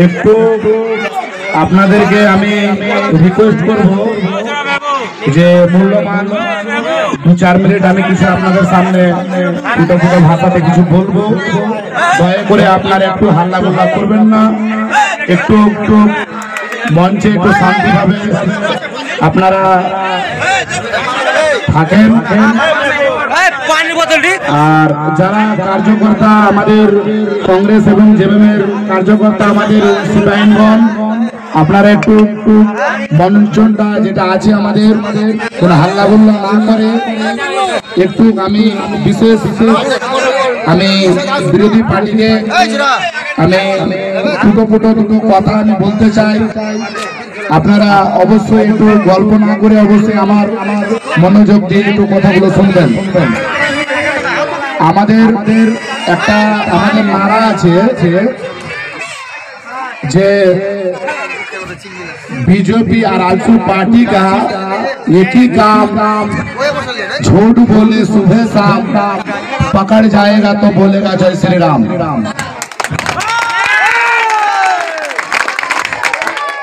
একটু আপনাদেরকে আমি রিকোয়েস্ট করব যে মূল্যবান 2-4 মিনিট আমি কিছু আপনাদের সামনে ফুটো ফুটো ভাষাতে কিছু বলবো। দয়া করে আপনারা একটু হাল্লা গোল্লা করবেন না, একটু একটু মঞ্চে একটু শান্তিভাবে আপনারা থাকেন। আর যারা কার্যকর্তা আমাদের কংগ্রেস এবং জেএমএম এর কার্যকর্তা আমাদের সিপাহীগণ, আপনারা একটু মঞ্চটা যেটা আছে আমাদের কোনো হাল্লা গোল্লা না করে একটু আমি বিশেষ আমি বিরোধী পার্টিকে আমি দুটো কথা আমি বলতে চাই। আপনারা অবশ্যই একটু গল্প না করে অবশ্যই আমার মনোযোগ দিয়ে একটু কথাগুলো শুনবেন। আমাদের একটা আমাদের নারা আছে যে बीजेपी और आलसू पार्टी का एक ही काम, झूठ बोले सुबह शाम, पकड़ जाएगा तो बोलेगा जय श्री राम।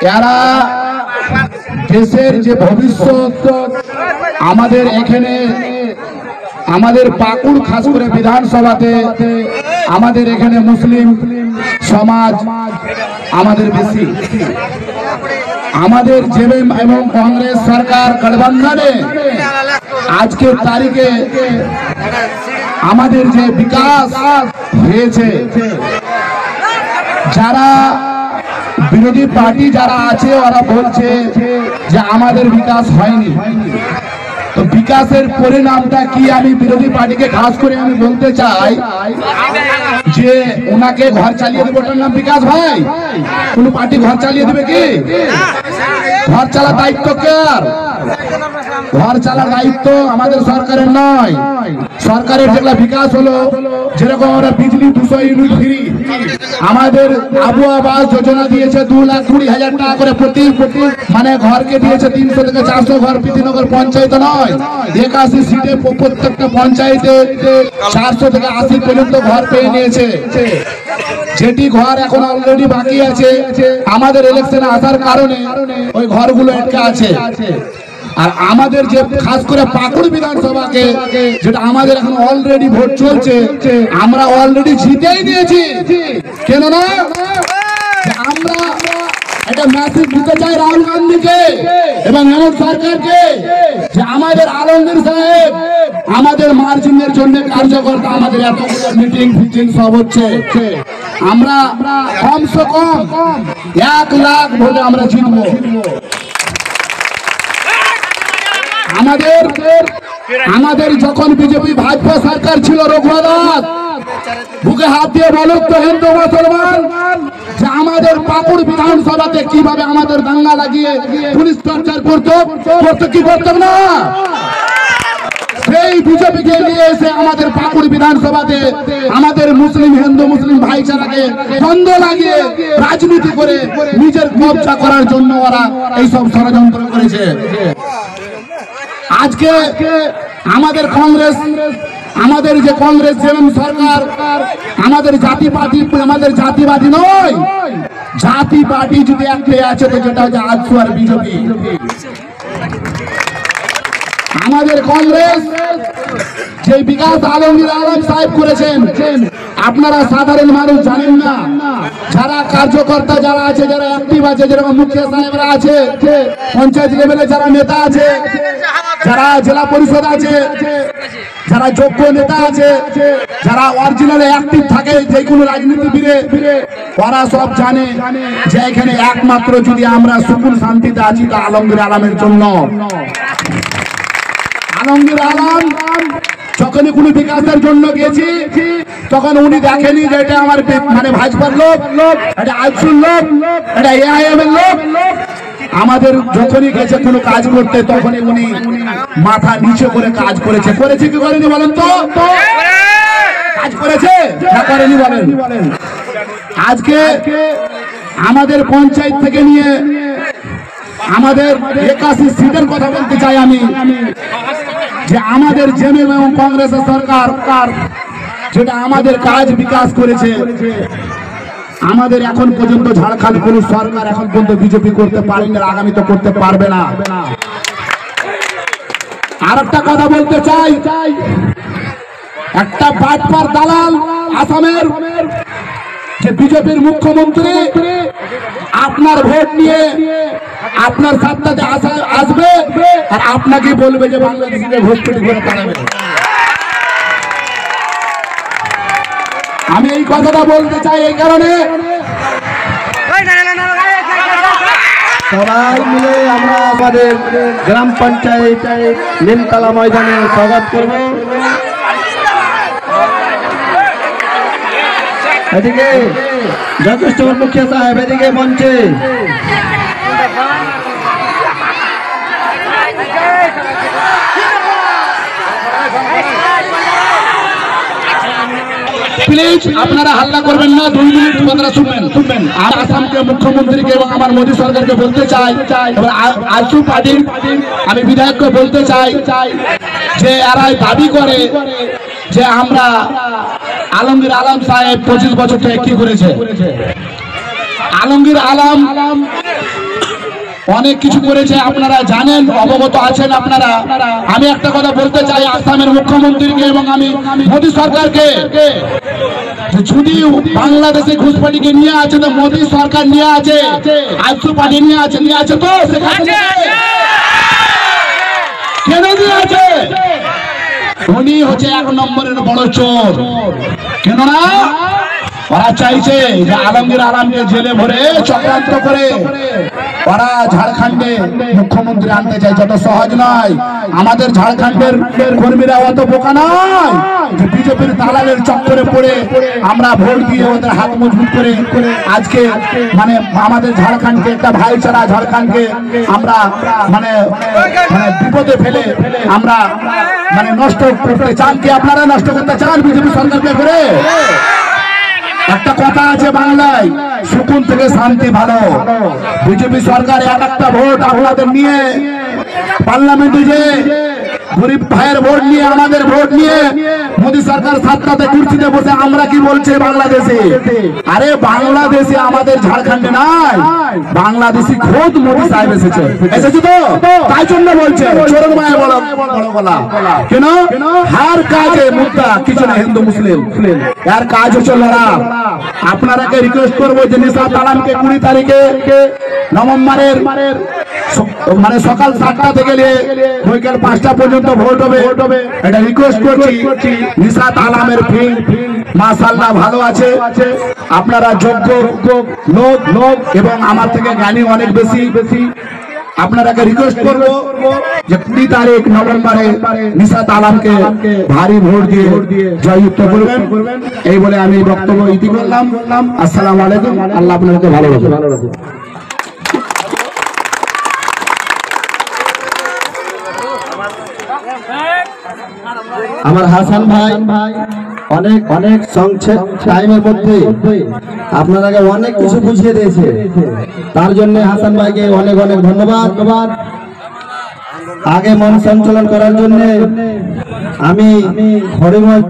यारा देशेर जे भविष्यत आमादेर एखाने आमादेर पाकुड़ खास करे विधानसभाते आमादेर एखाने मुस्लिम समाज आमादेर बेशी आमादेर जेएमएम एवं कांग्रेस सरकार गठबंधने आज के तारीखे आमादेर जे विकास হয়েছে যারা বিরোধী পার্টি যারা আছে ওরা বলছে যে আমাদের বিকাশ হয়নি। তো বিকাশের পরিণামটা কি আমি বিরোধী পার্টিকে খাস করে আমি বলতে চাই যে ওনাকে ঘর চালিয়ে দেবে ওটার নাম বিকাশ ভাই? কোন পার্টি ঘর চালিয়ে দেবে কি? ঘর চালার দায়িত্ব কার? ঘর চালার দায়িত্ব আমাদের সরকারের নয়। সরকারের যেগুলা বিকাশ হলো যেরকম আমরা বিজলি 200 ইউনিট ফ্রি, আমাদের আবু আবাস যোজনা দিয়েছে 2,20,000 টাকা করে প্রতি মানে ঘরকে দিয়েছে 300 থেকে 400 ঘর প্রীতিনগর পঞ্চায়েত নয় 81 সিটে প্রত্যেকটা পঞ্চায়েতে 400 থেকে 80 পর্যন্ত ঘর পেয়ে নিয়েছে। যেটি ঘর এখন অলরেডি বাকি আছে আমাদের ইলেকশনে আসার কারণে ওই ঘরগুলো আটকে আছে। আর আমাদের যে খাস করে পাকুড় বিধানসভাকে যেটা আমাদের এখন অলরেডি ভোট চলছে আমরা অলরেডি জিতেই নিয়েছি। কেন না আমরা একটা মেসেজ দিতে চাই রাহুল গান্ধীকে এবং হেমন্ত সরকারকে যে আমাদের আলমগীর সাহেব আমাদের মার্জিনের জন্য কার্যকর্তা আমাদের এতগুলো মিটিং ফিটিং সব হচ্ছে আমরা কমসে কম 1 লাখ ভোটে আমরা জিতবো। আমাদের যখন বিজেপি ভাজপা সরকার ছিল রঘুনাথ বুকে হাত দিয়ে বলুক তো হিন্দু মুসলমান যে আমাদের পাকুড় বিধানসভাতে কিভাবে আমাদের দাঙ্গা লাগিয়ে পুলিশ টর্চার করতো কি করতো না? সেই বিজেপিকে নিয়ে এসে আমাদের পাকুড় বিধানসভাতে আমাদের মুসলিম হিন্দু মুসলিম ভাইচারাকে দ্বন্দ্ব লাগিয়ে রাজনীতি করে নিজের কবজা করার জন্য ওরা এইসব ষড়যন্ত্র করেছে। আজকে আমাদের কংগ্রেস আমাদের যে কংগ্রেস জেএমএম সরকার আমাদের জাতিবাদী নয়, জাতি পার্টি যদি একটাই আছে তো যেটা হচ্ছে আজসু আর বিজেপি। আমাদের কংগ্রেস যে বিকাশ আলমগীর আলম সাহেব করেছেন আপনারা সাধারণ মানুষ জানেন না। যারা কার্যকর্তা যারা আছে যারা অ্যাক্টিভ আছে যেরকম মুখিয়া সাহেবরা আছে পঞ্চায়েত লেভেলে যারা নেতা আছে যারা জেলা পরিষদ আছে যারা যোগ্য নেতা আছে যারা অরিজিনাল অ্যাক্টিভ থাকে যে কোনো রাজনীতিবিদে ওরা সব জানে যে এখানে একমাত্র যদি আমরা সুকুন শান্তিতে আছি তা আলমগীর আলমের জন্য। আলমগীর আলম যখনই কোনো বিকাশের জন্য গেছি তখন উনি দেখেনি যে এটা আমার মানে ভাজপার লোক, এটা আজসুর লোক, এটা এআইএম এর লোক। আমাদের যখনই গেছে কোনো কাজ করতে তখনই উনি মাথা নিচে করে কাজ করেছে কি করেনি বলেন তো? কাজ করেছে না করেনি বলেন? আজকে আমাদের পঞ্চায়েত থেকে নিয়ে আমাদের 81 সিটের কথা বলতে চাই আমি যে আমাদের জেএমএম এবং কংগ্রেসের সরকার যেটা আমাদের কাজ বিকাশ করেছে। আমাদের এখন পর্যন্ত ঝাড়খণ্ড কোন সরকার এখন পর্যন্ত বিজেপি করতে পারেনি, আগামী তো করতে পারবে না। আর একটা কথা বলতে চাই, একটা বাটপার দালাল আসামের যে বিজেপির মুখ্যমন্ত্রী আপনার ভোট নিয়ে আপনার সাথে আসবে আর আপনাকে বলবে যে বাংলাদেশকে ঘুষপেটি করে পাঠাবে। আমি এই কথাটা বলতে চাই এই কারণে, সবাই মিলে আমরা আমাদের গ্রাম পঞ্চায়েত নিমতলা ময়দানে স্বাগত করব। এদিকে যথেষ্ট মুখিয়া সাহেব, এদিকে মঞ্চে প্লিজ আপনারা হাল্লা করবেন না, 2 মিনিট কথাটা শুনবেন। আর আসামকে মুখ্যমন্ত্রীকে এবং আমার মোদী সরকারকে বলতে চাই, আজসু পার্টির আমি বিধায়ককে বলতে চাই যে এরা দাবি করে যে আমরা আলমগীর আলম সাহেব 25 বছর থেকে কি করেছে। আলমগীর আলম অনেক কিছু করেছে, আপনারা জানেন, অবগত আছেন আপনারা। আমি একটা কথা বলতে চাই আসামের মুখ্যমন্ত্রীকে এবং আমি মোদী সরকারকে, যদি বাংলাদেশে ঘুষপাটিকে নিয়ে আছে তো মোদী সরকার নিয়ে আছে, আজসু পার্টি নিয়ে আছে তো কেন নিয়ে আছে? উনি হচ্ছে 1 নম্বরের বড় চোর। কেননা ওরা চাইছে যে আলমগীর আলমকে জেলে ভরে চক্রান্ত করে ওরা ঝাড়খণ্ডে মুখ্যমন্ত্রী আনতে চায়। যত সহজ নয়, আমাদের ঝাড়খণ্ডের কর্মীরা অত বোকা নয় যে বিজেপির দালালের চক্করে পড়ে আমরা ভোট দিয়ে ওদের হাত মজবুত করে আজকে মানে আমাদের ঝাড়খণ্ডকে একটা ভাইচারা ঝাড়খণ্ডকে আমরা মানে বিপদে ফেলে আমরা মানে নষ্ট করতে চান। কি আপনারা নষ্ট করতে চান বিজেপি সরকারকে করে? একটা কথা আছে বাংলায়, সুকুন থেকে শান্তি ভালো। বিজেপি সরকার একটা ভোট আপনাদের নিয়ে পার্লামেন্টে যে গরিব ভাইয়ের ভোট নিয়ে আমাদের ভোট নিয়ে মোদী সরকার সাতটাতে কুর্সিতে বসে আমরা কি বলছে বাংলাদেশে, আরে বাংলাদেশে আমাদের ঝাড়খণ্ডে নাই, বাংলাদেশি খোদ মোদী সাহেব এসেছে তো, তাই জন্য বলছে চোরের মায়ে বড় গলা। কেন? হার কাজে মুদ্রা কিছু না, হিন্দু মুসলিম এর কাজ হচ্ছে লড়া। আপনারাকে রিকোয়েস্ট করবো যে নিশাত আলমকে 20 তারিখে নভেম্বরের মানে সকাল 7টা থেকে বিকেল 5টা পর্যন্ত ভোট হবে, এটা রিকোয়েস্ট করছি। নিশাত আলমের ফিল্ড মাশাআল্লাহ ভালো আছে, আপনারা যোগ্য লোক এবং আমার থেকে জ্ঞানী অনেক বেশি। আপনারাকে রিকোয়েস্ট করবো যে 20 তারিখ নভেম্বরে নিশাত আলমকে ভারী ভোট দিয়ে জয়যুক্ত করবেন। এই বলে আমি বক্তব্য ইতি করলাম। আসসালামু আলাইকুম, আল্লাহ আপনাদেরকে ভালো রাখুন। আমার হাসান ভাই অনেক সংক্ষেপ টাইমের মধ্যে আপনাদেরকে অনেক কিছু বুঝিয়ে দিয়েছে, তার জন্য হাসান ভাইকে অনেক ধন্যবাদ। আগে মন সঞ্চালন করার জন্য আমি হরিময়